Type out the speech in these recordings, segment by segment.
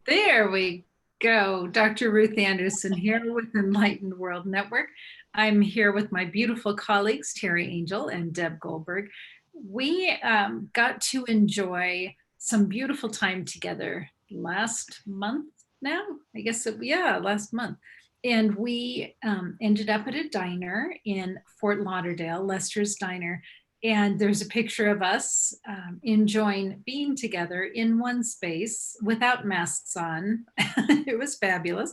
There we go. Dr. Ruth Anderson here with Enlightened World Network. I'm here with my beautiful colleagues, Teri Angel and Deb Goldberg. We got to enjoy some beautiful time together last month now. I guess, last month. And we ended up at a diner in Fort Lauderdale, Lester's Diner. And there's a picture of us enjoying being together in one space without masks on. It was fabulous.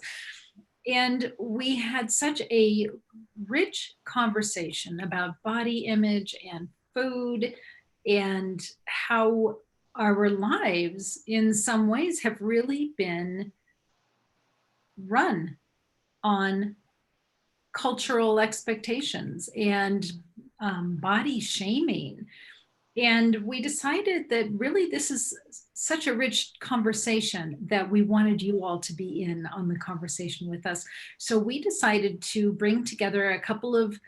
And we had such a rich conversation about body image and food and how our lives in some ways have really been run on cultural expectations and body shaming. And we decided that really this is such a rich conversation that we wanted you all to be in on the conversation with us. So we decided to bring together a couple of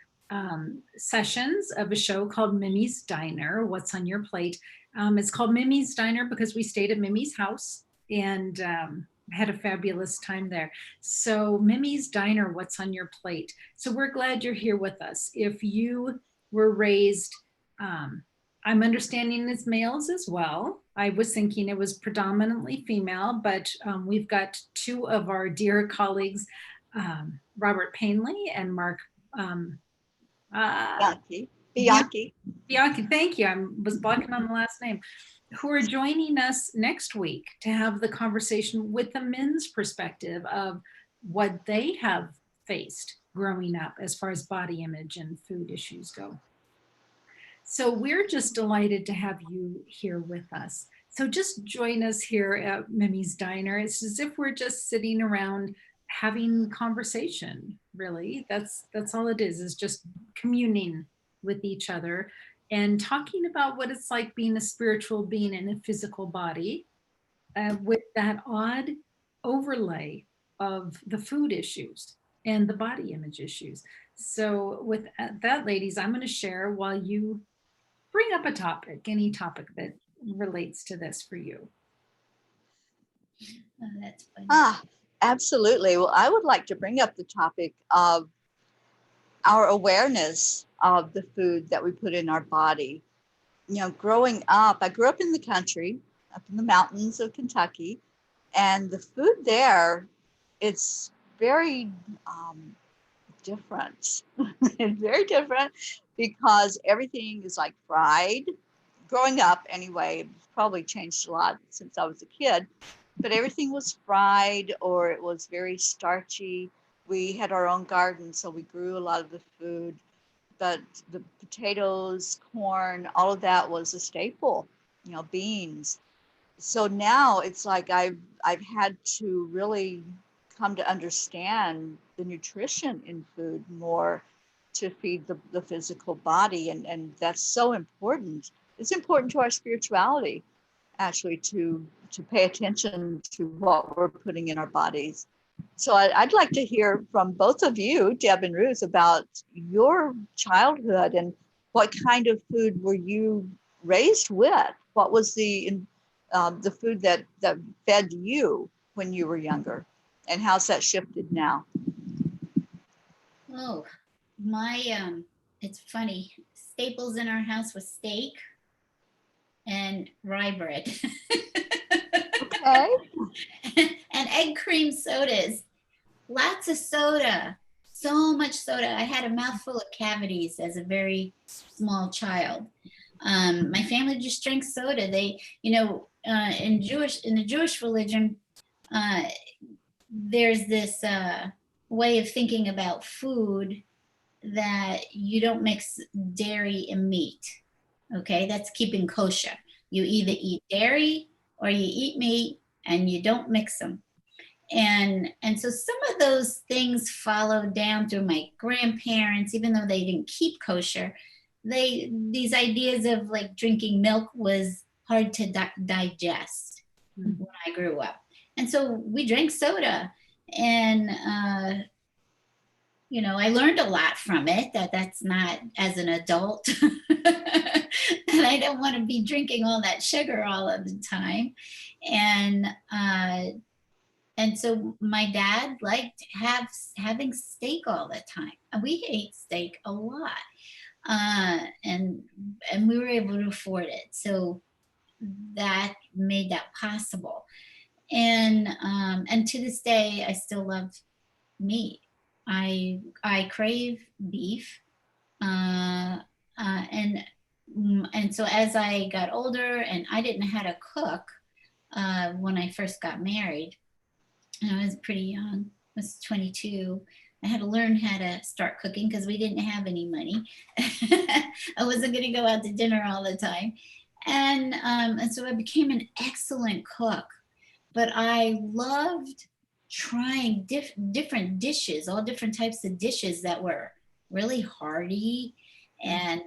sessions of a show called Mimi's Diner, What's on Your Plate. It's called Mimi's Diner because we stayed at Mimi's house and had a fabulous time there. So Mimi's Diner, What's on Your Plate? So we're glad you're here with us. If you were raised, I'm understanding as males as well. I was thinking it was predominantly female, but we've got two of our dear colleagues, Robert Painley and Mark Bianchi. Bianchi, thank you. I was blocking on the last name, who are joining us next week to have the conversation with the men's perspective of what they have faced growing up as far as body image and food issues go. So we're just delighted to have you here with us. So just join us here at Mimi's Diner. It's as if we're just sitting around having conversation, really. That's all it is just communing with each other and talking about what it's like being a spiritual being in a physical body with that odd overlay of the food issues and the body image issues. So with that, ladies, I'm going to share while you bring up a topic, any topic that relates to this for you. Oh, that's funny. Absolutely. Well, I would like to bring up the topic of our awareness of the food that we put in our body. You know, growing up, I grew up in the country, up in the mountains of Kentucky, and the food there, it's very different. It's very different because everything is like fried. Growing up anyway, it's probably changed a lot since I was a kid, but everything was fried or it was very starchy. We had our own garden, so we grew a lot of the food, but the potatoes, corn, all of that was a staple, you know, beans. So now it's like I've had to really come to understand the nutrition in food more to feed the physical body. And that's so important. It's important to our spirituality, actually, to pay attention to what we're putting in our bodies. So I'd like to hear from both of you, Deb and Ruth, about your childhood and what kind of food were you raised with? What was the food that fed you when you were younger? And how's that shifted now? Oh, it's funny. Staples in our house was steak and rye bread. Okay. And egg cream sodas. Lots of soda. So much soda. I had a mouthful of cavities as a very small child. My family just drank soda. They, in the Jewish religion, there's this way of thinking about food that you don't mix dairy and meat. Okay, that's keeping kosher. You either eat dairy or you eat meat, and you don't mix them. And so some of those things followed down through my grandparents, even though they didn't keep kosher. These ideas of like drinking milk was hard to digest when I grew up. And so we drank soda, and I learned a lot from it, that's not as an adult. And I don't want to be drinking all that sugar all of the time. And and so my dad liked having steak all the time. And we ate steak a lot. And we were able to afford it. So that made that possible. And to this day, I still love meat. I crave beef. Uh, and and so as I got older, and I didn't know how to cook when I first got married, and I was pretty young. I was 22. I had to learn how to start cooking because we didn't have any money. I wasn't going to go out to dinner all the time. And so I became an excellent cook. But I loved trying different dishes, all different types of dishes that were really hearty, and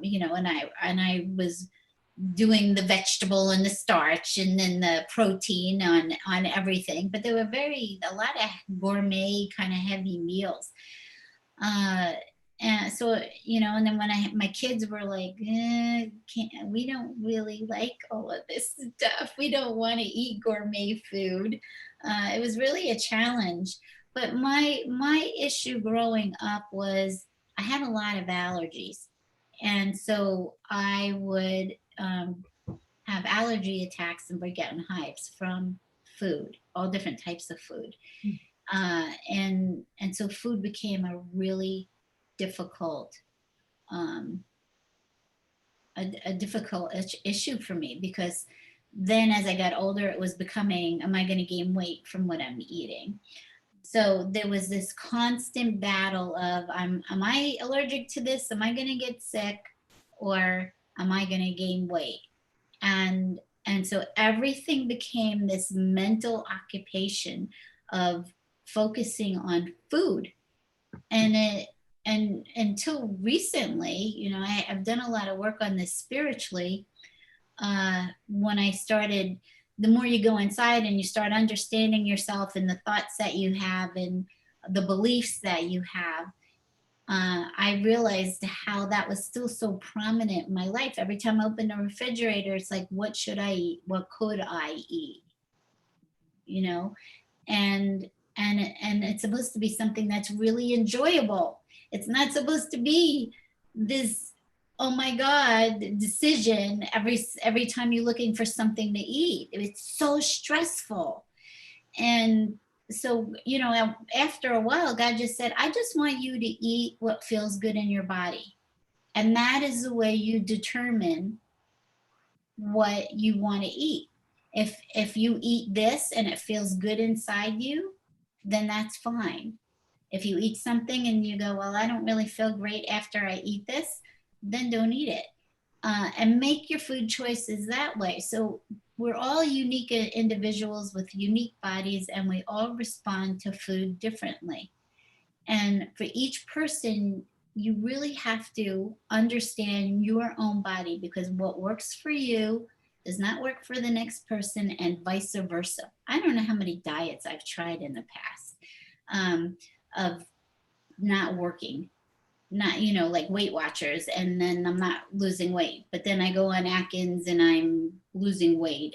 you know, and I was doing the vegetable and the starch and then the protein on everything. But there were a lot of gourmet kind of heavy meals. And so, you know, and then when my kids were like, we don't really like all of this stuff. We don't want to eat gourmet food. It was really a challenge. But my issue growing up was I had a lot of allergies. And so I would have allergy attacks and break out in hives from food, all different types of food. And so food became a really difficult a difficult issue for me, because then as I got older, it was becoming, am I going to gain weight from what I'm eating? So there was this constant battle of, am I allergic to this? Am I going to get sick, or am I going to gain weight? And so everything became this mental occupation of focusing on food. And until recently, you know, I've done a lot of work on this spiritually. When I started, the more you go inside and you start understanding yourself and the thoughts that you have and the beliefs that you have, I realized how that was still so prominent in my life. Every time I open the refrigerator, it's like, what should I eat? What could I eat? You know, and it's supposed to be something that's really enjoyable. It's not supposed to be this, oh my God, decision every time you're looking for something to eat. It's so stressful. And so, you know, after a while, God just said, I just want you to eat what feels good in your body. And that is the way you determine what you want to eat. If you eat this and it feels good inside you, then that's fine. If you eat something and you go, well, I don't really feel great after I eat this, then don't eat it. And make your food choices that way. So we're all unique individuals with unique bodies, and we all respond to food differently. And for each person, you really have to understand your own body, because what works for you does not work for the next person, and vice versa. I don't know how many diets I've tried in the past of not working, not, you know, like Weight Watchers, and then I'm not losing weight, but then I go on Atkins and I'm losing weight.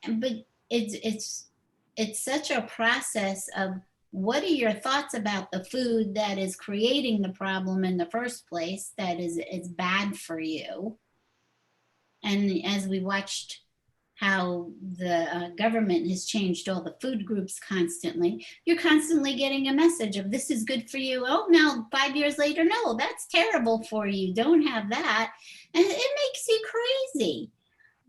But it's such a process of, what are your thoughts about the food that is creating the problem in the first place, that is bad for you? And as we watched how the government has changed all the food groups constantly, you're constantly getting a message of, this is good for you. Oh, now 5 years later, no, that's terrible for you. Don't have that. And it makes you crazy,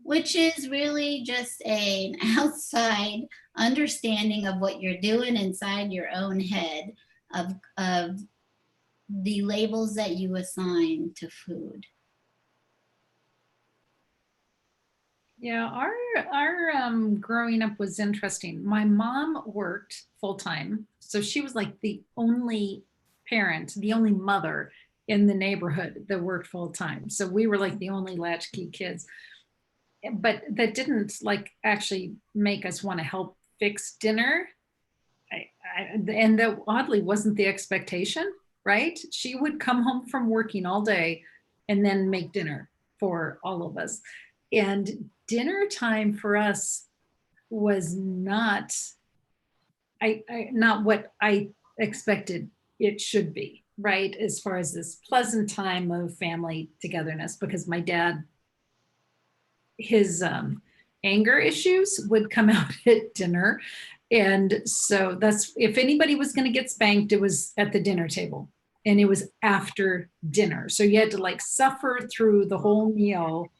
which is really just an outside understanding of what you're doing inside your own head, of the labels that you assign to food. Yeah, our growing up was interesting. My mom worked full time, so she was like the only parent, the only mother in the neighborhood that worked full time. So we were like the only latchkey kids. But that didn't like actually make us want to help fix dinner. And that oddly wasn't the expectation, right? She would come home from working all day and then make dinner for all of us. And dinner time for us was not not what I expected it should be, right? As far as this pleasant time of family togetherness, because my dad, his anger issues would come out at dinner. And so that's, if anybody was going to get spanked, it was at the dinner table, and it was after dinner. So you had to like suffer through the whole meal.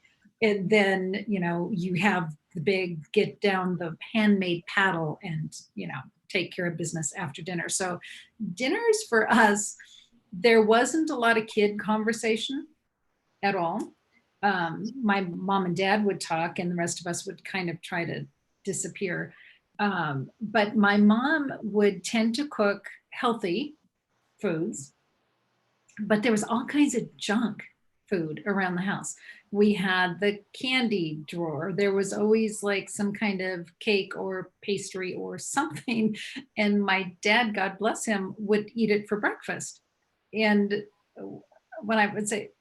And then, you have the big get down the handmade paddle and, take care of business after dinner. So dinners for us, there wasn't a lot of kid conversation at all. My mom and dad would talk, and the rest of us would kind of try to disappear. But my mom would tend to cook healthy foods, but there was all kinds of junk food around the house. We had the candy drawer. There was always like some kind of cake or pastry or something. And my dad, God bless him, would eat it for breakfast. And when I would say,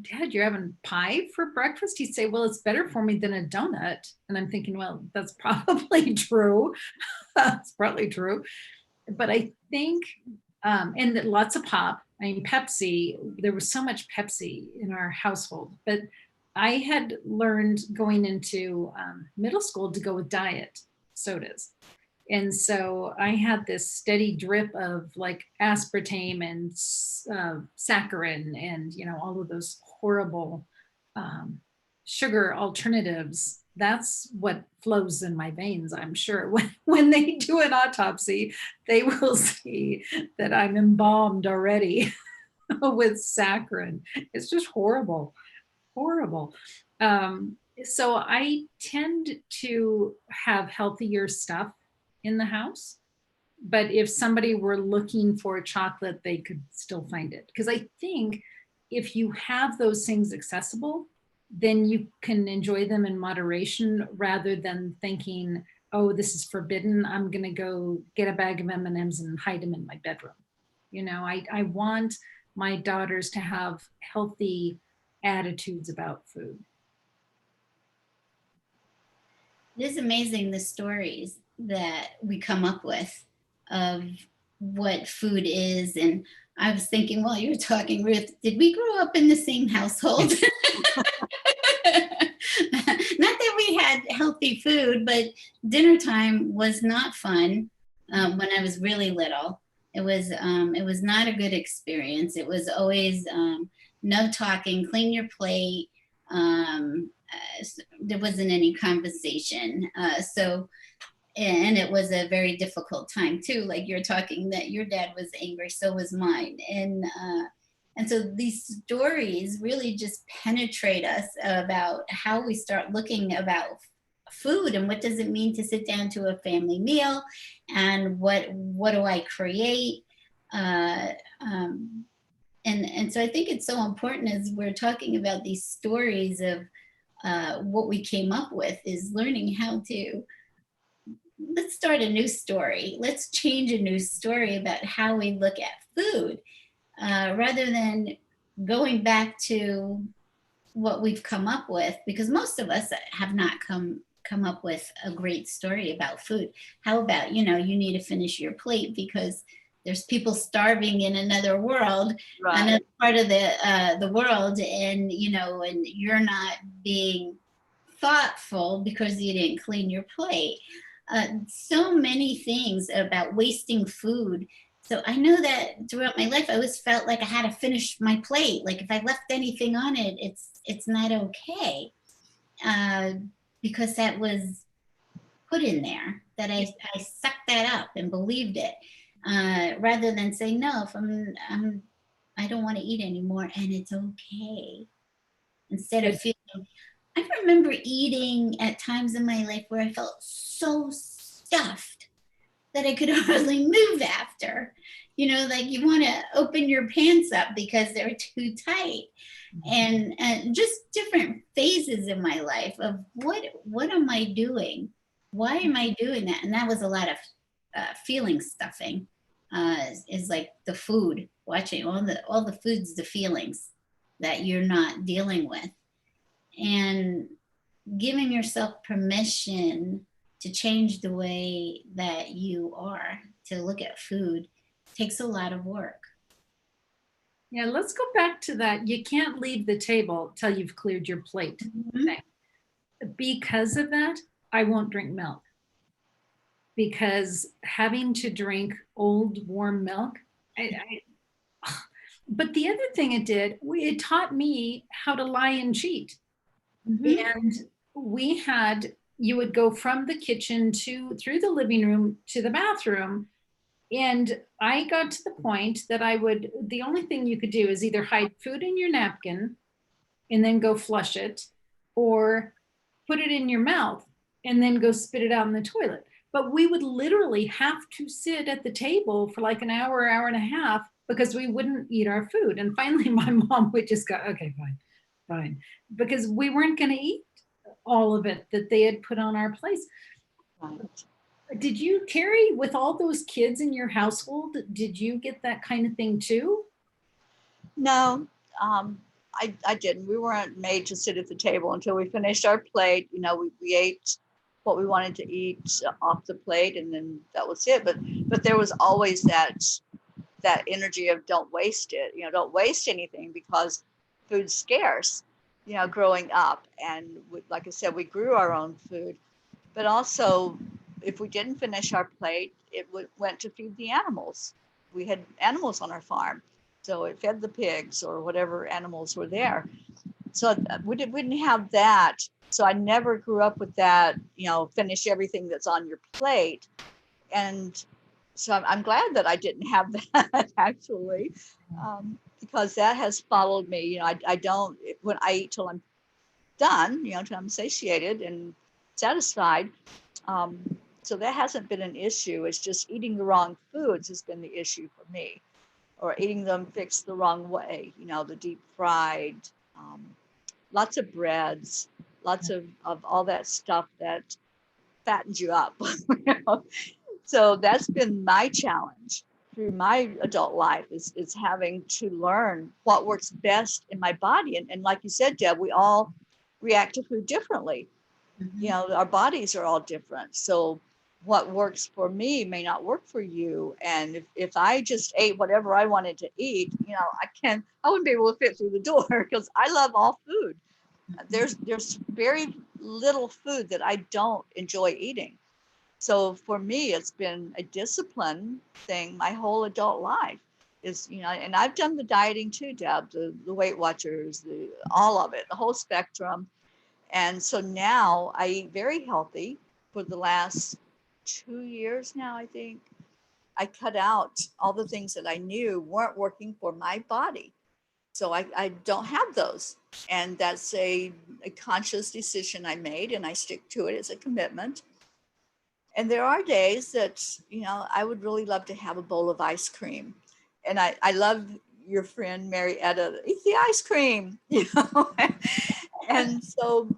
Dad, you're having pie for breakfast? He'd say, well, it's better for me than a donut. And I'm thinking, well, that's probably true. That's probably true. But I think, and lots of pop. I mean, Pepsi, there was so much Pepsi in our household. But I had learned going into middle school to go with diet sodas. And so I had this steady drip of like aspartame and saccharin and, all of those horrible sugar alternatives. That's what flows in my veins, I'm sure. When they do an autopsy, they will see that I'm embalmed already with saccharin. It's just horrible, horrible. So I tend to have healthier stuff in the house, but if somebody were looking for chocolate, they could still find it. Because I think if you have those things accessible, then you can enjoy them in moderation rather than thinking, oh, this is forbidden, I'm going to go get a bag of M&Ms and hide them in my bedroom. I want my daughters to have healthy attitudes about food. It is amazing the stories that we come up with of what food is. And I was thinking while you were talking, Ruth, did we grow up in the same household? Not that we had healthy food, but dinner time was not fun when I was really little. It was not a good experience. It was always no talking, clean your plate. There wasn't any conversation. And it was a very difficult time too. Like you're talking that your dad was angry, so was mine. And so these stories really just penetrate us about how we start looking about food and what does it mean to sit down to a family meal, and what do I create? And so I think it's so important as we're talking about these stories of what we came up with is learning how to, let's start a new story. Let's change a new story about how we look at food rather than going back to what we've come up with, because most of us have not come up with a great story about food. How about, you need to finish your plate because there's people starving in another world, right, another part of the world, and and you're not being thoughtful because you didn't clean your plate. So many things about wasting food. So I know that throughout my life, I always felt like I had to finish my plate. Like if I left anything on it, it's not okay, because that was put in there. That I sucked that up and believed it. Rather than say, no, if I don't want to eat anymore and it's okay. Instead of feeling, I remember eating at times in my life where I felt so stuffed that I could hardly move after. Like you want to open your pants up because they're too tight. And just different phases in my life of what am I doing? Why am I doing that? And that was a lot of feeling stuffing. Is like the food, watching all the foods, the feelings that you're not dealing with, and giving yourself permission to change the way that you are, to look at food, takes a lot of work. Yeah, let's go back to that. You can't leave the table till you've cleared your plate. Mhm. Because of that, I won't drink milk. Because having to drink old warm milk, but the other thing it did, it taught me how to lie and cheat. Mhm. And you would go from the kitchen through the living room to the bathroom. And I got to the point that the only thing you could do is either hide food in your napkin and then go flush it, or put it in your mouth and then go spit it out in the toilet. But we would literally have to sit at the table for like an hour, hour and a half because we wouldn't eat our food. And finally, my mom would just go, okay, fine, fine, because we weren't going to eat all of it that they had put on our plates. Right. Did you, Teri, with all those kids in your household, did you get that kind of thing too? No, I didn't. We weren't made to sit at the table until we finished our plate. You know, we ate what we wanted to eat off the plate, and then that was it. But there was always that energy of don't waste it. You know, don't waste anything because food's scarce. You know, growing up, and like I said, we grew our own food, but also if we didn't finish our plate, it went to feed the animals. We had animals on our farm, so it fed the pigs or whatever animals were there. So we didn't have that. So I never grew up with that, you know, finish everything that's on your plate. And so I'm glad that I didn't have that actually, because that has followed me. You know, I don't, when I eat till I'm done, you know, till I'm satiated and satisfied. Um, so that hasn't been an issue. It's just eating the wrong foods has been the issue for me, or eating them fixed the wrong way. You know, the deep fried, um, lots of breads, lots of all that stuff that fattens you up. You know? So that's been my challenge through my adult life is having to learn what works best in my body. And like you said, Deb, we all react to food differently. You know, our bodies are all different. So what works for me may not work for you. And if I just ate whatever I wanted to eat, you know, I wouldn't be able to fit through the door because I love all food. There's very little food that I don't enjoy eating. So for me, it's been a discipline thing my whole adult life is, you know, and I've done the dieting too, Deb, the Weight Watchers, all of it, the whole spectrum. And so now I eat very healthy for the last 2 years now, I think. I cut out all the things that I knew weren't working for my body. So I don't have those. And that's a conscious decision I made, and I stick to it as a commitment. And there are days that, you know, I would really love to have a bowl of ice cream. And I love your friend Marietta, eat the ice cream, you know. And so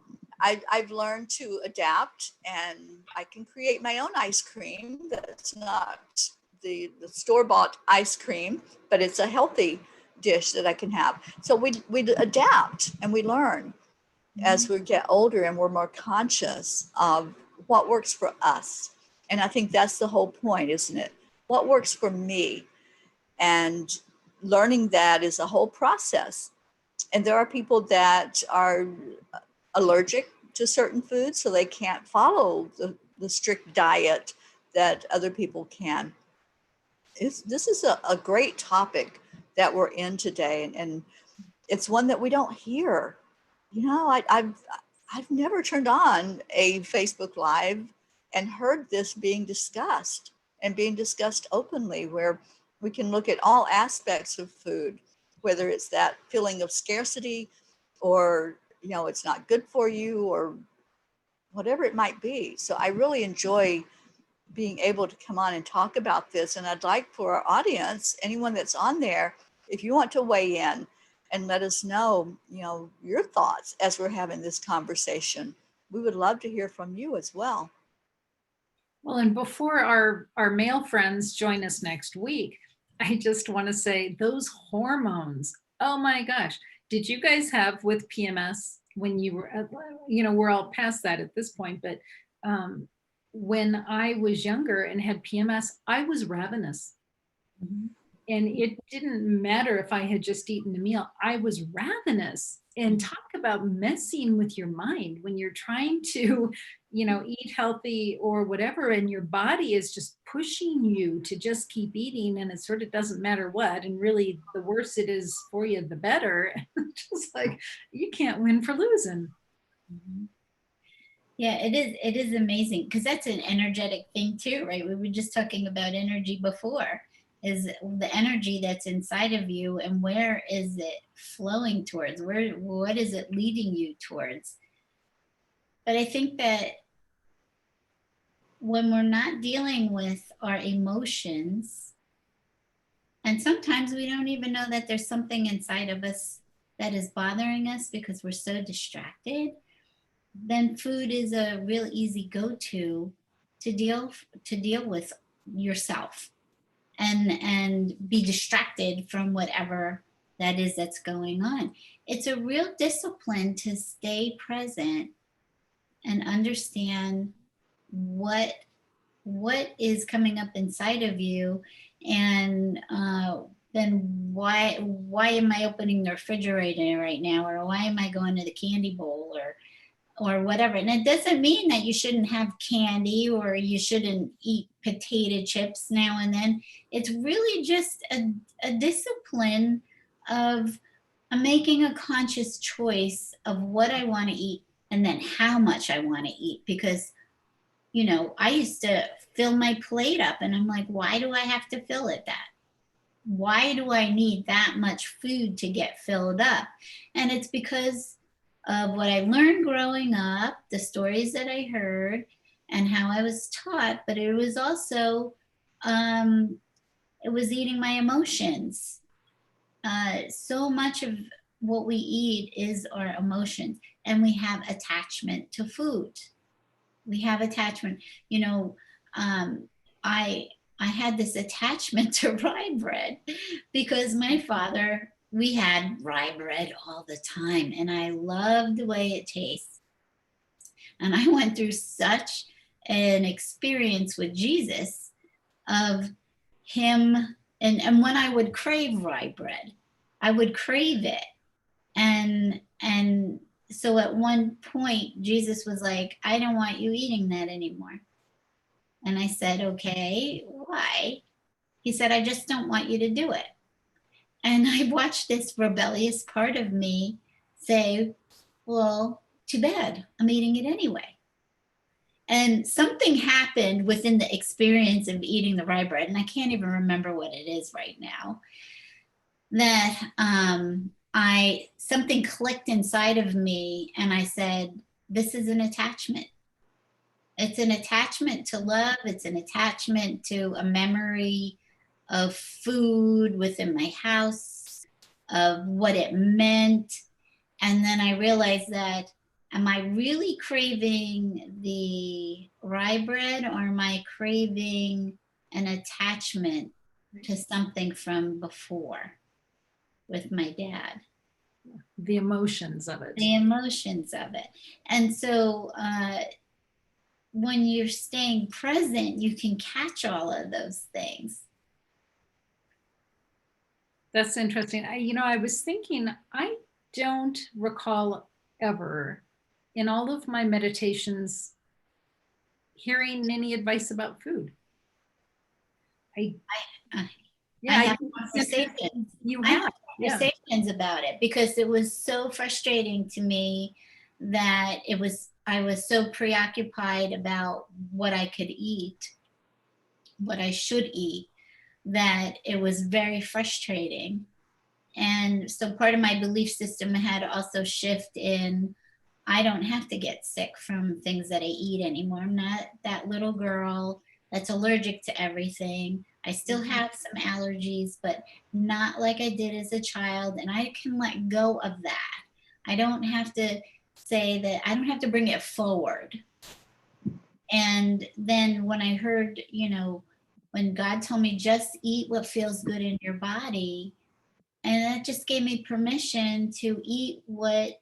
I've learned to adapt, and I can create my own ice cream that's not the store-bought ice cream, but it's a healthy dish that I can have. So we adapt and we learn as we get older, and we're more conscious of what works for us. And I think that's the whole point, isn't it? What works for me? And learning that is a whole process. And there are people that are allergic to certain foods, so they can't follow the strict diet that other people can. This is a great topic that we're in today, and it's one that we don't hear. You know, I've never turned on a Facebook Live and heard this being discussed and being discussed openly, where we can look at all aspects of food, whether it's that feeling of scarcity, or, you know, it's not good for you, or whatever it might be. So I really enjoy being able to come on and talk about this. And I'd like for our audience, anyone that's on there, if you want to weigh in and let us know, you know, your thoughts as we're having this conversation. We would love to hear from you as well. Well, and before our male friends join us next week, I just want to say those hormones. Oh my gosh. Did you guys have with PMS when you were, you know, we're all past that at this point, but when I was younger and had PMS, I was ravenous. Mhm. And it didn't matter if I had just eaten a meal, I was ravenous. And talk about messing with your mind when you're trying to, eat healthy or whatever, and your body is just pushing you to just keep eating, and it sort of doesn't matter what. And really, the worse it is for you, the better. Just like you can't win for losing. Mhm. Yeah, it is amazing because that's an energetic thing too, right? We were just talking about energy before, is the energy that's inside of you and where is it flowing towards? What is it leading you towards? But I think that when we're not dealing with our emotions, and sometimes we don't even know that there's something inside of us that is bothering us because we're so distracted, then food is a real easy go-to to deal with yourself and be distracted from whatever that is that's going on. It's a real discipline to stay present and understand what is coming up inside of you, and then why am I opening the refrigerator right now, or why am I going to the candy bowl, or whatever. And it doesn't mean that you shouldn't have candy or you shouldn't eat potato chips now and then. It's really just a discipline of making a conscious choice of what I want to eat and then how much I want to eat. Because, I used to fill my plate up and I'm like, why do I have to fill it that? Why do I need that much food to get filled up? And it's because of what I learned growing up, the stories that I heard, and how I was taught. But it was also, it was eating my emotions. So much of what we eat is our emotions, and we have attachment to food. We have attachment. I I had this attachment to rye bread because my father, we had rye bread all the time, and I loved the way it tastes. And I went through such an experience with Jesus of him, and when I would crave rye bread, I would crave it. And so at one point Jesus was like, I don't want you eating that anymore. And I said, okay, why? He said, I just don't want you to do it. And I watched this rebellious part of me say, well, too bad, I'm eating it anyway. And something happened within the experience of eating the rye bread, and I can't even remember what it is right now, that I something clicked inside of me, and I said, this is an attachment. It's an attachment to love. It's an attachment to a memory of food within my house, of what it meant. And then I realized that, am I really craving the rye bread, or am I craving an attachment to something from before with my dad? The emotions of it. The emotions of it. And so when you're staying present, you can catch all of those things. That's interesting. I was thinking, I don't recall ever in all of my meditations hearing any advice about food. I have conversations. You I have have conversations about it because it was so frustrating to me that I was so preoccupied about what I could eat, what I should eat, that it was very frustrating. And so part of my belief system had to also shift in, I don't have to get sick from things that I eat anymore. I'm not that little girl that's allergic to everything. I still have some allergies, but not like I did as a child. And I can let go of that. I don't have to say that, I don't have to bring it forward. And then when I heard, when God told me just eat what feels good in your body, and that just gave me permission to eat what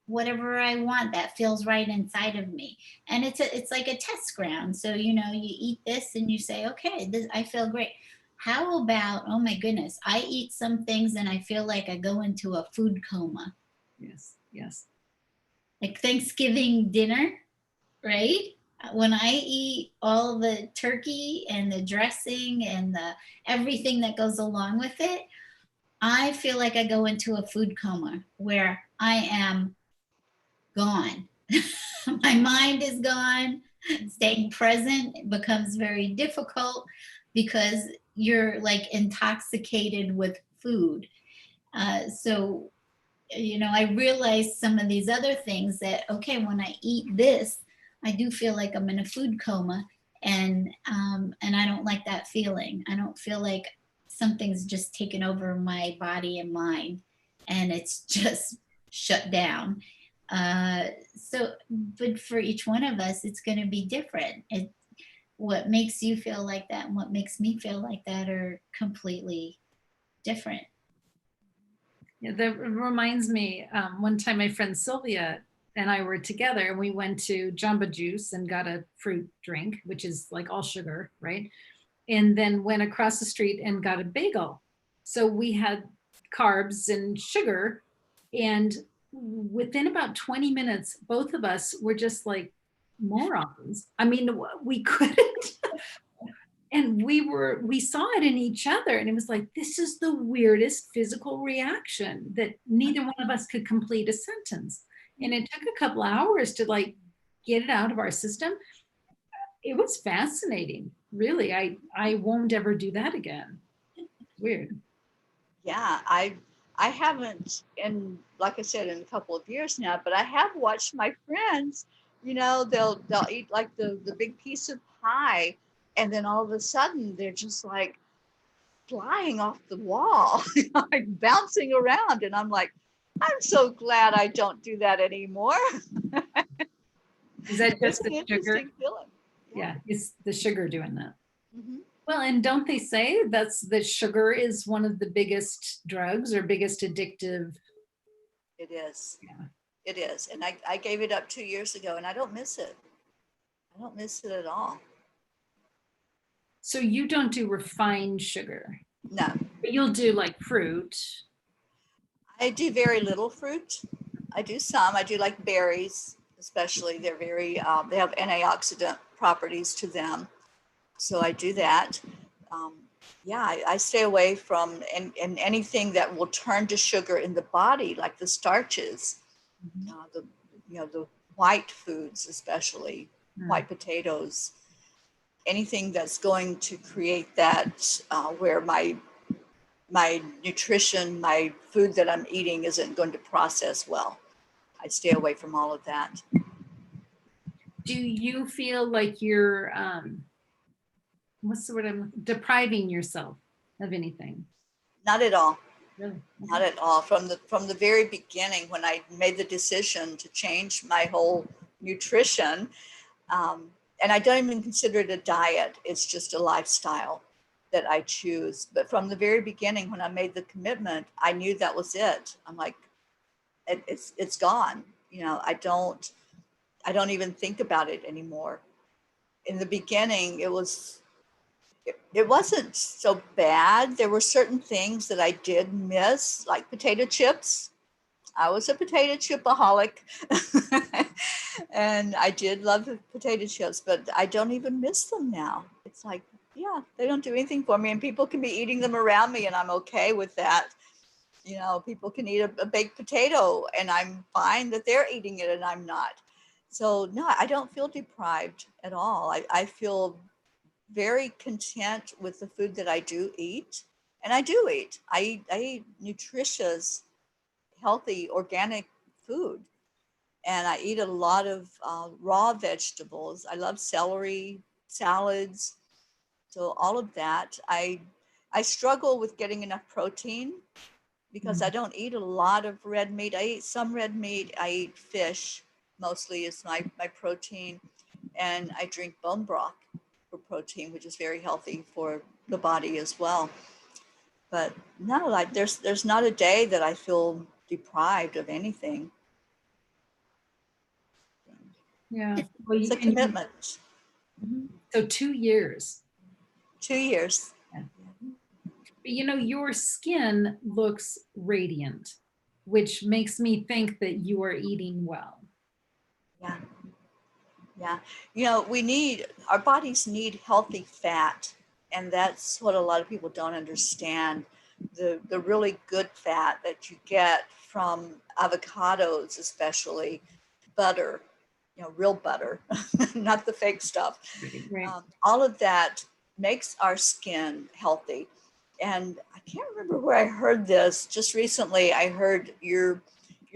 whatever I want that feels right inside of me. And it's like a test ground. So, you know, you eat this and you say, okay, this, I feel great. How about, oh my goodness, I eat some things and I feel like I go into a food coma. Yes, yes. Like Thanksgiving dinner, right? When I eat all the turkey and the dressing and the everything that goes along with it, I feel like I go into a food coma where I am gone. My mind is gone. Staying present becomes very difficult because you're like intoxicated with food. So, you know, I realized some of these other things that, okay, when I eat this, I do feel like I'm in a food coma, and I don't like that feeling. I don't feel like something's just taken over my body and mind, and it's just shut down. So, but for each one of us, it's going to be different. What makes you feel like that and what makes me feel like that are completely different. Yeah, that reminds me, one time my friend Sylvia and I were together and we went to Jamba Juice and got a fruit drink, which is like all sugar, right? And then went across the street and got a bagel. So we had carbs and sugar. And within about 20 minutes, both of us were just like morons. I mean, we couldn't. And we saw it in each other, and it was like, this is the weirdest physical reaction that neither one of us could complete a sentence. And it took a couple hours to like get it out of our system. It was fascinating, really. I won't ever do that again. Weird. Yeah, I haven't, in like I said, in a couple of years now, but I have watched my friends, you know, they'll eat like the big piece of pie, and then all of a sudden they're just like flying off the wall, like bouncing around, and I'm like, I'm so glad I don't do that anymore. Is that It's just an the sugar? interesting feeling. Yeah, it's the sugar doing that. Mhm. Well, and don't they say that's the sugar is one of the biggest drugs or biggest addictive? It is. Yeah. It is. And I gave it up 2 years ago and I don't miss it. I don't miss it at all. So you don't do refined sugar, No, but you'll do like fruit. I do very little fruit. I do some. I do like berries, especially. They're very, they have antioxidant properties to them. So I do that. Um, yeah, I stay away from and anything that will turn to sugar in the body, like the starches, the the white foods, especially Mm. white potatoes, anything that's going to create that where my nutrition, my food that I'm eating isn't going to process well. I stay away from all of that. Do you feel like you're what's the word, I'm depriving yourself of anything? Not at all. Really? Not at all. From the very beginning, when I made the decision to change my whole nutrition, and I don't even consider it a diet. It's just a lifestyle that I choose. But from the very beginning, when I made the commitment, I knew that was it. I'm like, it's gone. You know, I don't even think about it anymore. In the beginning, it wasn't so bad. There were certain things that I did miss, like potato chips. I was a potato chipaholic, and I did love the potato chips, but I don't even miss them now. It's like, yeah, they don't do anything for me, and people can be eating them around me, and I'm okay with that. You know, people can eat a baked potato, and I'm fine that they're eating it, and I'm not. So no, I don't feel deprived at all. I feel very content with the food that I do eat, and I do eat. I eat nutritious, healthy, organic food, and I eat a lot of raw vegetables. I love celery, salads, so all of that. I struggle with getting enough protein because I don't eat a lot of red meat. I eat some red meat. I eat fish mostly is my protein, and I drink bone broth for protein, which is very healthy for the body as well. But no, like there's not a day that I feel deprived of anything. Yeah. Well, It's a commitment. so 2 years. 2 years. Yeah. But your skin looks radiant, which makes me think that you are eating well. Yeah. Yeah. Our bodies need healthy fat. And that's what a lot of people don't understand. The really good fat that you get from avocados, especially butter, real butter, not the fake stuff. Right. All of that makes our skin healthy. And I can't remember where I heard this. Just recently, I heard your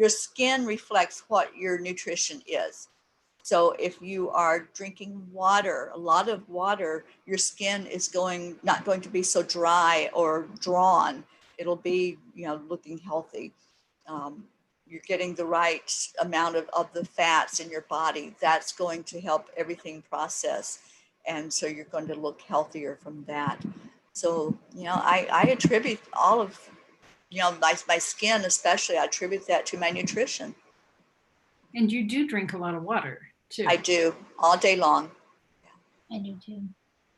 skin reflects what your nutrition is. So if you are drinking water, a lot of water, your skin is not going to be so dry or drawn. It'll be, looking healthy. You're getting the right amount of the fats in your body. That's going to help everything process. And so you're going to look healthier from that. So, I attribute all of, my skin, especially, I attribute that to my nutrition. And you do drink a lot of water too. I do, all day long. I do too.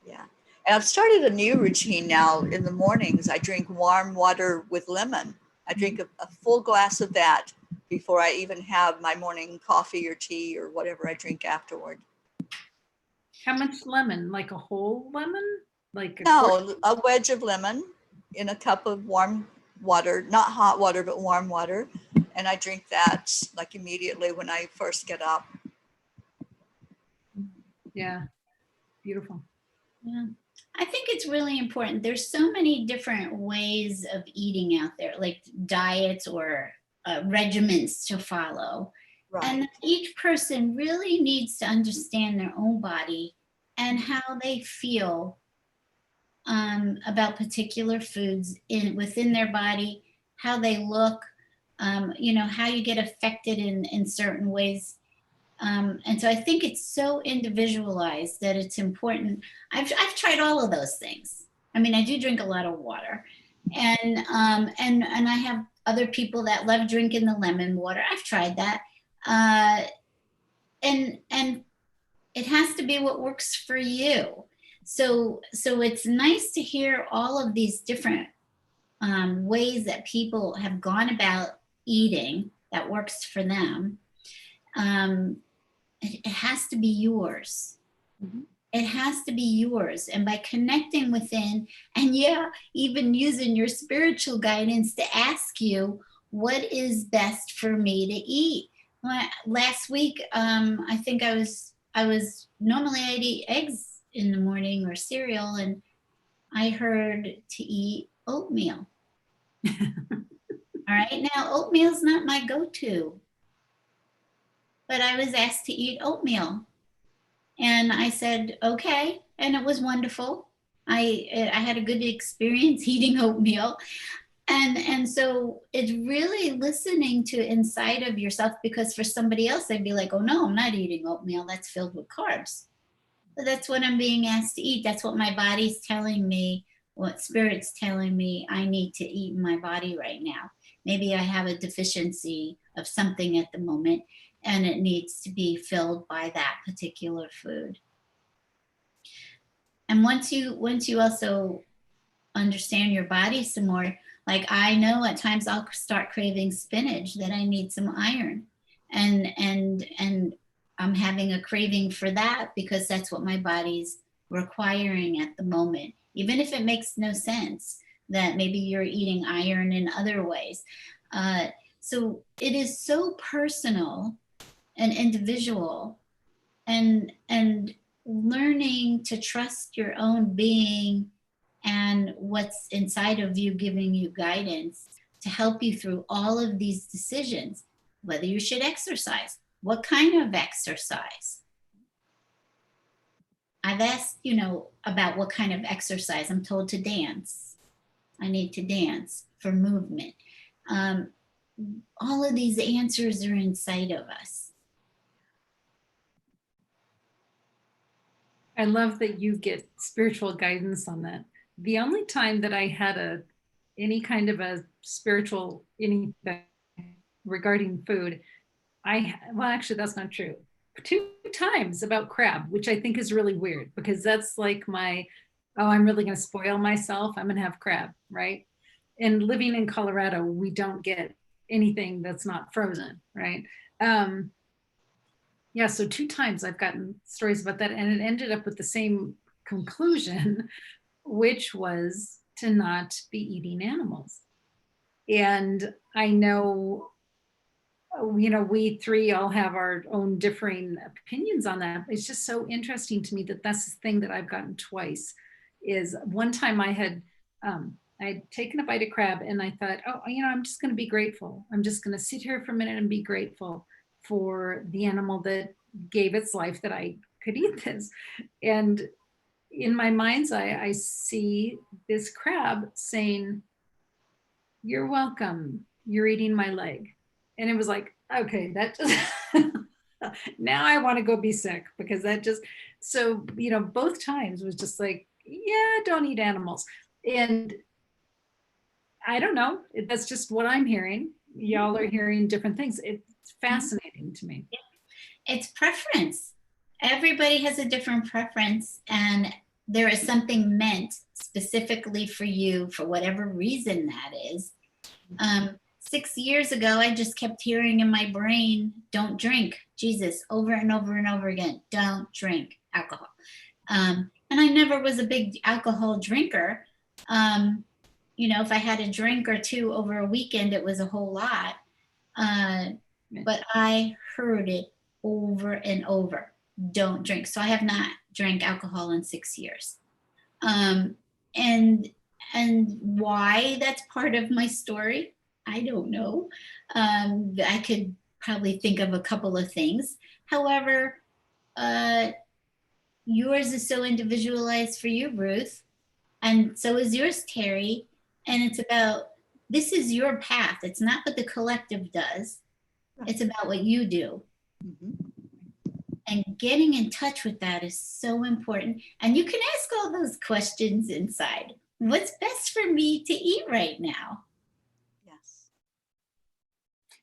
Yeah. And I've started a new routine now. In the mornings, I drink warm water with lemon. I drink a full glass of that before I even have my morning coffee or tea or whatever I drink afterward. How much lemon? Like a whole lemon? Like No, a wedge of lemon in a cup of warm water, not hot water, but warm water. And I drink that like immediately when I first get up. Yeah, beautiful. Yeah. I think it's really important. There's so many different ways of eating out there, like diets or regimens to follow. Right. And each person really needs to understand their own body and how they feel about particular foods within their body, how they look, how you get affected in certain ways. And so I think it's so individualized that it's important. I've tried all of those things. I mean, I do drink a lot of water, and I have other people that love drinking the lemon water. I've tried that, and it has to be what works for you. So it's nice to hear all of these different ways that people have gone about eating that works for them. It has to be yours. Mm-hmm. It has to be yours. And by connecting within, and even using your spiritual guidance to ask you, what is best for me to eat? Last week, I think I was normally I'd eat eggs in the morning or cereal, and I heard to eat oatmeal. All right, now oatmeal's not my go-to, but I was asked to eat oatmeal. And I said, okay. And it was wonderful. I had a good experience eating oatmeal. And so it's really listening to inside of yourself, because for somebody else, they'd be like, oh no, I'm not eating oatmeal. That's filled with carbs. But that's what I'm being asked to eat. That's what my body's telling me, what spirit's telling me I need to eat in my body right now. Maybe I have a deficiency of something at the moment, and it needs to be filled by that particular food. And once you also understand your body some more, like I know at times I'll start craving spinach, that I need some iron, and I'm having a craving for that because that's what my body's requiring at the moment, even if it makes no sense that maybe you're eating iron in other ways. So it is so personal and individual, and learning to trust your own being and what's inside of you giving you guidance to help you through all of these decisions, whether you should exercise, what kind of exercise. I've asked, about what kind of exercise. I'm told to dance. I need to dance for movement. All of these answers are inside of us. I love that you get spiritual guidance on that. The only time that I had any kind of a spiritual anything regarding food, well, actually, that's not true. two times about crab, which I think is really weird because that's like my, oh, I'm really going to spoil myself. I'm going to have crab, right? And living in Colorado, we don't get anything that's not frozen, right? Um, yeah, so two times I've gotten stories about that, and it ended up with the same conclusion, which was to not be eating animals. And I know, you know, we three all have our own differing opinions on that. It's just so interesting to me that that's the thing that I've gotten twice. Is one time I'd taken a bite of crab and I thought, oh, you know, I'm just going to be grateful. I'm just going to sit here for a minute and be grateful for the animal that gave its life that I could eat this. And in my mind's eye, I see this crab saying, "You're welcome. You're eating my leg." And it was like, okay, that just, now I want to go be sick because that just, so, you know, both times was just like, yeah, don't eat animals. And I don't know, that's just what I'm hearing. Y'all are hearing different things. It's fascinating to me. It's preference. Everybody has a different preference, and there is something meant specifically for you for whatever reason that is. 6 years ago, I just kept hearing in my brain, don't drink, Jesus, over and over and over again, don't drink alcohol. And I never was a big alcohol drinker. You know, if I had a drink or two over a weekend, it was a whole lot. But I heard it over and over, don't drink. So I have not drank alcohol in 6 years. And why that's part of my story, I don't know. I could probably think of a couple of things. However, yours is so individualized for you, Ruth, and so is yours, Teri. And it's about, this is your path. It's not what the collective does. It's about what you do. And getting in touch with that is so important. And you can ask all those questions inside. What's best for me to eat right now? Yes.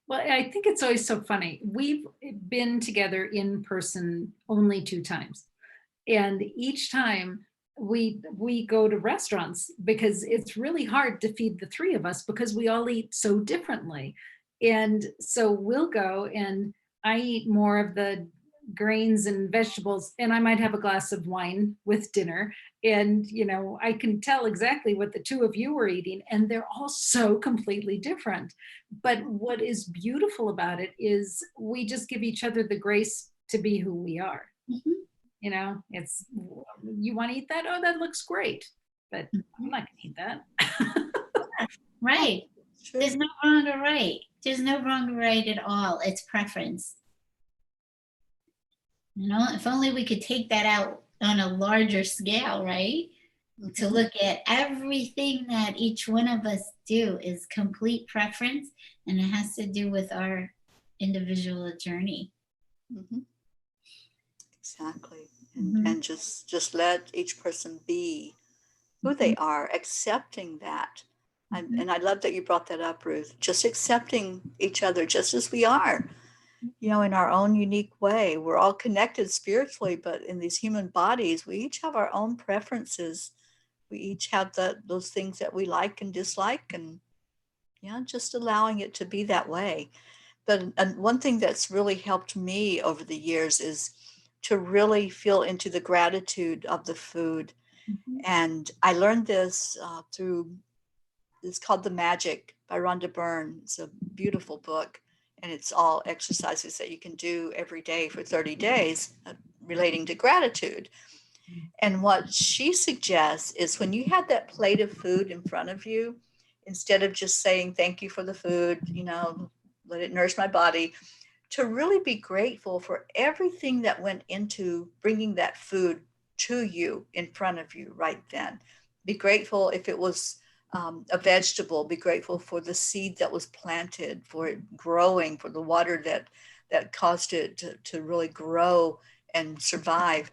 Well, I think it's always so funny. We've been together in person only 2 times. And each time we go to restaurants because it's really hard to feed the 3 of us because we all eat so differently. And so we'll go and I eat more of the grains and vegetables and I might have a glass of wine with dinner. And, you know, I can tell exactly what the 2 of you are eating and they're all so completely different. But what is beautiful about it is we just give each other the grace to be who we are. Mhm. You know, it's, you want to eat that? Oh, that looks great. But I'm not going to eat that. Right. True. There's no wrong or right. There's no wrong or right at all. It's preference. You know, if only we could take that out on a larger scale, right? To look at everything that each one of us do is complete preference, and it has to do with our individual journey. Exactly. And just let each person be who they are, accepting that. And I love that you brought that up, Ruth. Just accepting each other just as we are, you know, in our own unique way. We're all connected spiritually, but in these human bodies, we each have our own preferences. We each have those things that we like and dislike, and yeah, just allowing it to be that way. But and one thing that's really helped me over the years is to really feel into the gratitude of the food. And I learned this through, it's called The Magic by Rhonda Byrne. It's a beautiful book, and it's all exercises that you can do every day for 30 days relating to gratitude. And what she suggests is when you have that plate of food in front of you, instead of just saying, thank you for the food, you know, let it nourish my body, to really be grateful for everything that went into bringing that food to you in front of you right then. Be grateful if it was a vegetable, be grateful for the seed that was planted, for it growing, for the water that caused it to really grow and survive,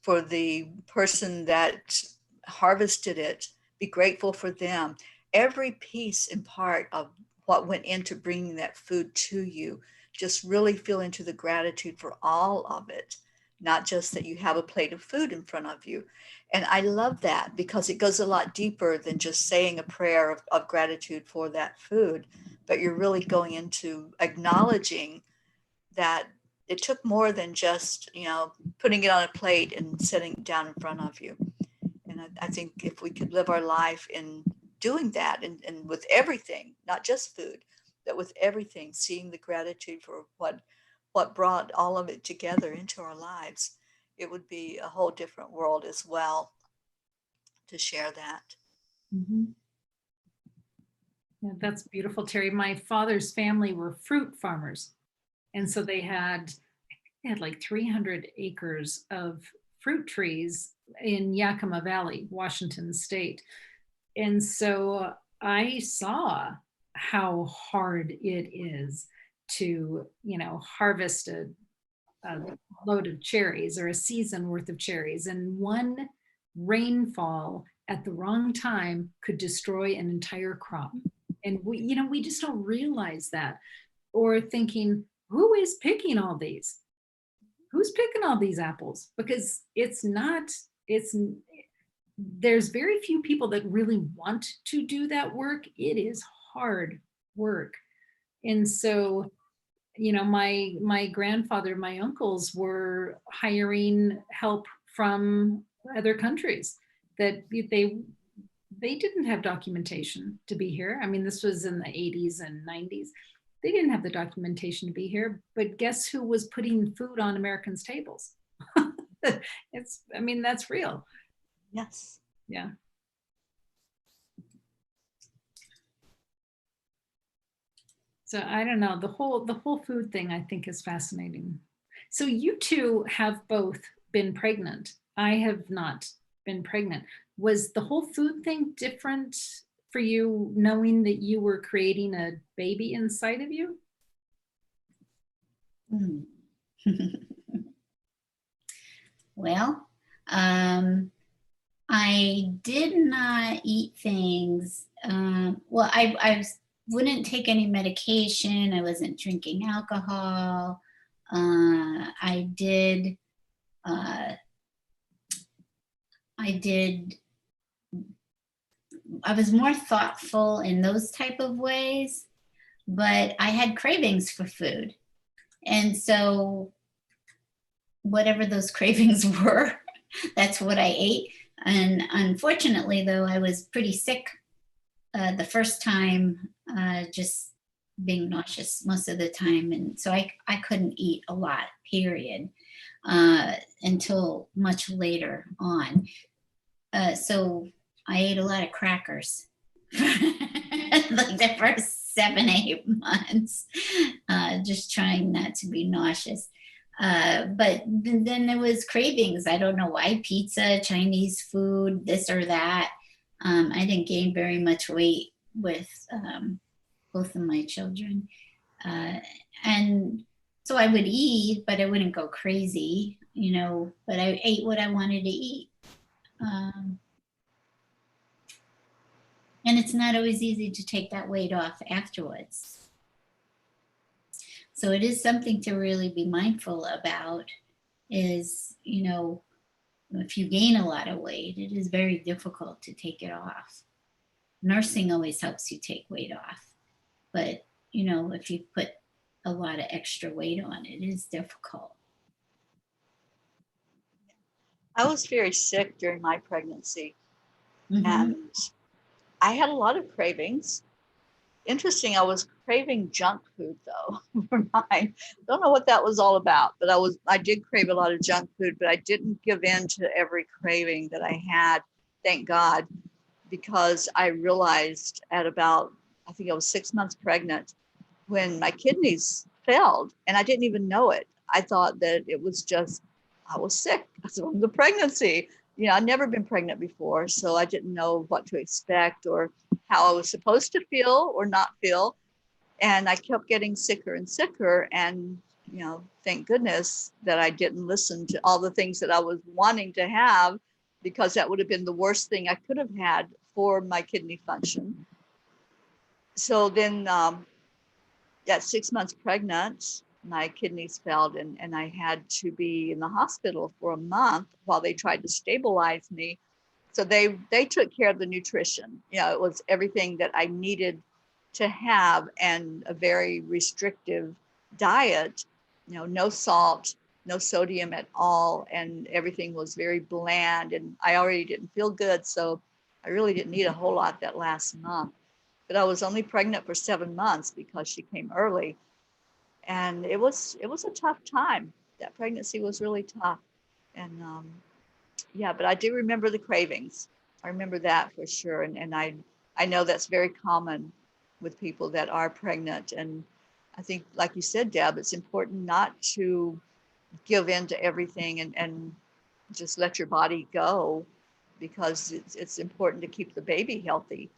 for the person that harvested it, be grateful for them. Every piece and part of what went into bringing that food to you, just really feel into the gratitude for all of it, not just that you have a plate of food in front of you. And I love that because it goes a lot deeper than just saying a prayer of gratitude for that food, but you're really going into acknowledging that it took more than just, putting it on a plate and setting it down in front of you. And I think if we could live our life in doing that and with everything, not just food, but with everything, seeing the gratitude for what brought all of it together into our lives, it would be a whole different world as well to share that. Mhm. Yeah, that's beautiful, Teri. My father's family were fruit farmers. And so they had like 300 acres of fruit trees in Yakima Valley, Washington State. And so I saw how hard it is to, harvest a load of cherries or a season worth of cherries. And one rainfall at the wrong time could destroy an entire crop. And we just don't realize that, or thinking, who is picking all these? Who's picking all these apples? Because there's very few people that really want to do that work. It is hard work. And so, my grandfather, my uncles were hiring help from other countries that they didn't have documentation to be here. I mean, this was in the 80s and 90s. They didn't have the documentation to be here, but guess who was putting food on Americans' tables? That's real. Yes. Yeah. So I don't know, the whole food thing I think is fascinating. So you two have both been pregnant. I have not been pregnant. Was the whole food thing different for you, knowing that you were creating a baby inside of you? Well, I did not eat things. Well, I wouldn't take any medication. I wasn't drinking alcohol. I did. I did. I was more thoughtful in those type of ways, but I had cravings for food, and so whatever those cravings were, that's what I ate. And unfortunately, though, I was pretty sick the first time, just being nauseous most of the time. And so I couldn't eat a lot, period, until much later on. So I ate a lot of crackers like the first 7, 8 months, just trying not to be nauseous. But then there was cravings. I don't know why, pizza, Chinese food, this or that. I didn't gain very much weight with both of my children. And so I would eat, but I wouldn't go crazy, but I ate what I wanted to eat. And it's not always easy to take that weight off afterwards. So it is something to really be mindful about is, if you gain a lot of weight, it is very difficult to take it off. Nursing always helps you take weight off. But, if you put a lot of extra weight on, it is difficult. I was very sick during my pregnancy, Mm-hmm. and I had a lot of cravings. Interesting, I was craving junk food though for mine. Don't know what that was all about, but I did crave a lot of junk food, but I didn't give in to every craving that I had, thank God, because I realized at about, I think I was 6 months pregnant when my kidneys failed, and I didn't even know it. I thought that it was just, I was sick from the pregnancy. I'd never been pregnant before, so I didn't know what to expect or how I was supposed to feel or not feel. And I kept getting sicker and sicker. And, thank goodness that I didn't listen to all the things that I was wanting to have, because that would have been the worst thing I could have had for my kidney function. So then at 6 months pregnant, my kidneys failed, and I had to be in the hospital for a month while they tried to stabilize me. So they took care of the nutrition. You know, it was everything that I needed to have, and a very restrictive diet, you know, no salt, no sodium at all, and everything was very bland, and I already didn't feel good, so I really didn't eat a whole lot that last month. But I was only pregnant for 7 months because she came early, and it was a tough time. That pregnancy was really tough. And yeah, but I do remember the cravings. I remember that for sure. And I know that's very common with people that are pregnant. And I think, like you said, Deb, it's important not to give in to everything and just let your body go, because it's important to keep the baby healthy.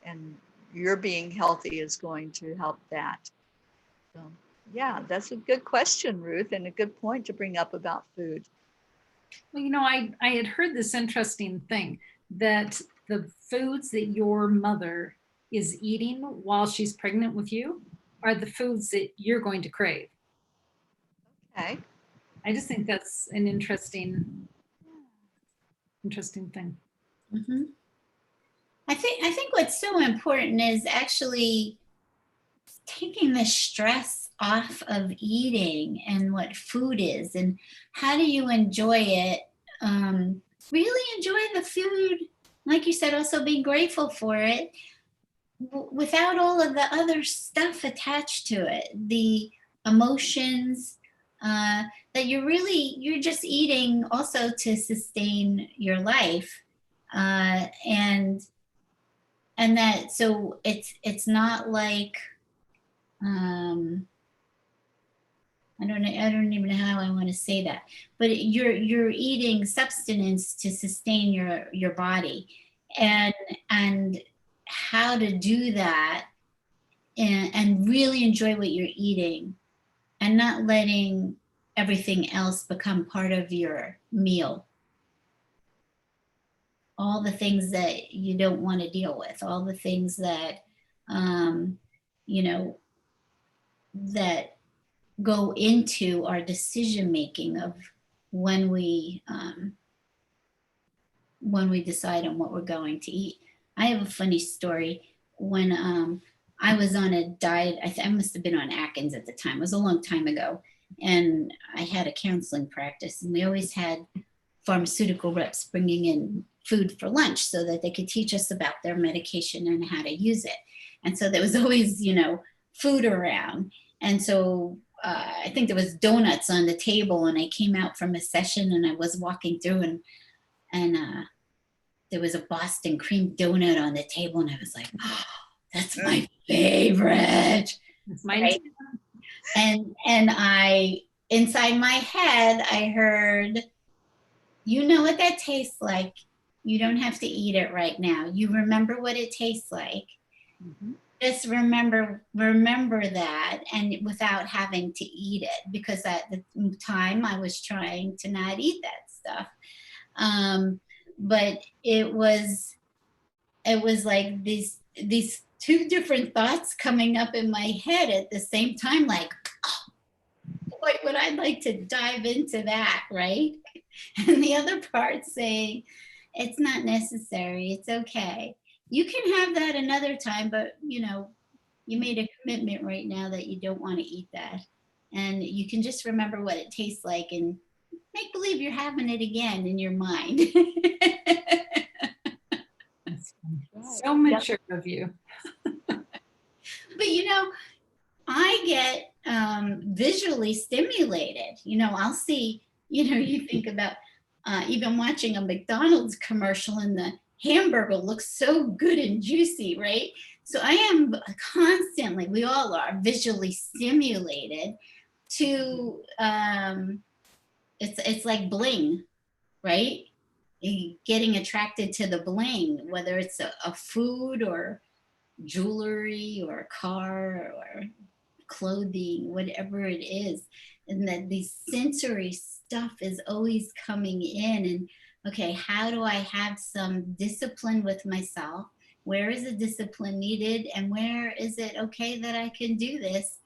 And your being healthy is going to help that. So, yeah, that's a good question, Ruth, and a good point to bring up about food. Well, I had heard this interesting thing that the foods that your mother is eating while she's pregnant with you are the foods that you're going to crave. Okay. I just think that's an interesting thing. Mm-hmm. I think what's so important is actually taking the stress off of eating and what food is and how do you enjoy it. Really enjoy the food, like you said, also be grateful for it without all of the other stuff attached to it, the emotions, that you're just eating also to sustain your life, and that, so it's not like, I don't even know how I want to say that, but you're eating substance to sustain your body, and how to do that, and really enjoy what you're eating, and not letting everything else become part of your meal. All the things that you don't want to deal with, all the things that, you know, that go into our decision making of when we decide on what we're going to eat. I have a funny story. When I was on a diet, I must have been on Atkins at the time. It was a long time ago, and I had a counseling practice, and we always had pharmaceutical reps bringing in food for lunch so that they could teach us about their medication and how to use it. And so there was always, food around. And so I think there was donuts on the table, and I came out from a session and I was walking through, and there was a Boston cream donut on the table, and I was like, oh, that's my favorite. It's mine right? And I, inside my head, I heard, you know what that tastes like. You don't have to eat it right now. You remember what it tastes like. Mm-hmm. Just remember that, and without having to eat it, because at the time I was trying to not eat that stuff. But it was like these two different thoughts coming up in my head at the same time, like, oh, boy, would I like to dive into that, right? And the other part saying, it's not necessary, it's okay. You can have that another time, but you made a commitment right now that you don't want to eat that. And you can just remember what it tastes like and make believe you're having it again in your mind. So mature of you. But I get visually stimulated. I'll see, you think about even watching a McDonald's commercial, and the hamburger looks so good and juicy, right? So I am constantly, we all are visually stimulated to, it's like bling, right? Getting attracted to the bling, whether it's a food or jewelry or a car or clothing, whatever it is. And that the sensory stuff is always coming in. And okay, how do I have some discipline with myself? Where is the discipline needed? And where is it okay that I can do this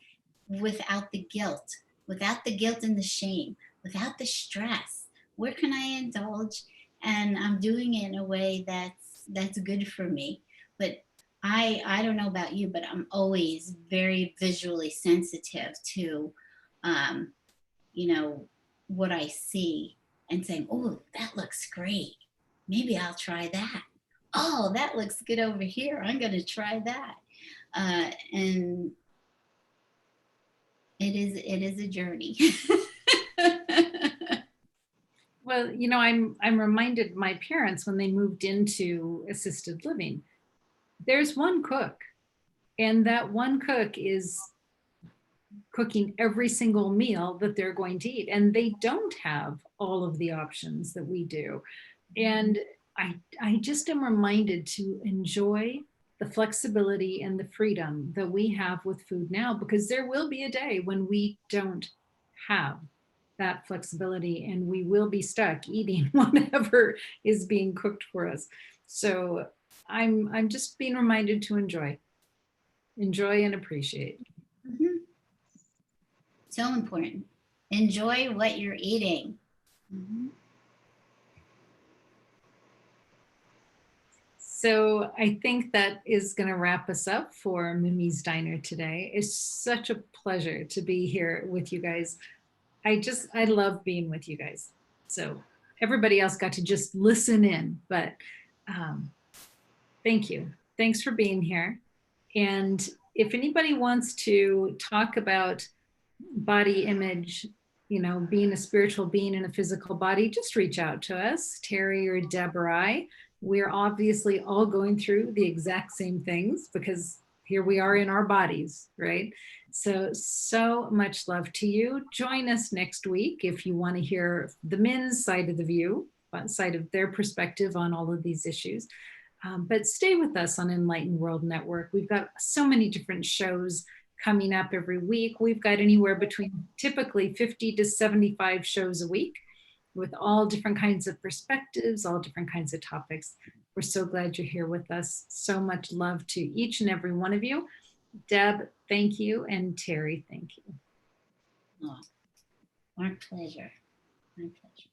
without the guilt, and the shame, without the stress. Where can I indulge? And I'm doing it in a way that's good for me. But I don't know about you, but I'm always very visually sensitive to, um, you know, what I see and saying, oh, that looks great. Maybe I'll try that. Oh, that looks good over here. I'm going to try that. And it is a journey. Well, you know, I'm reminded my parents when they moved into assisted living, there's one cook, and that one cook is cooking every single meal that they're going to eat, and they don't have all of the options that we do. And I just am reminded to enjoy the flexibility and the freedom that we have with food now, because there will be a day when we don't have that flexibility and we will be stuck eating whatever is being cooked for us. So I'm just being reminded to enjoy and appreciate. Mhm. So important. Enjoy what you're eating. Mhm. So I think that is going to wrap us up for Mimi's Diner today. It's such a pleasure to be here with you guys. I love being with you guys. So everybody else got to just listen in, but thank you. Thanks for being here. And if anybody wants to talk about body image, you know, being a spiritual being in a physical body, just reach out to us, Teri or Deb or I. We're obviously all going through the exact same things because here we are in our bodies, right? So much love to you. Join us next week if you want to hear the men's side of the view, side of their perspective on all of these issues. But stay with us on Enlightened World Network. We've got so many different shows coming up every week. We've got anywhere between typically 50 to 75 shows a week with all different kinds of perspectives, all different kinds of topics. We're so glad you're here with us. So much love to each and every one of you. Deb, thank you. And Teri, thank you. Oh, our pleasure. My pleasure.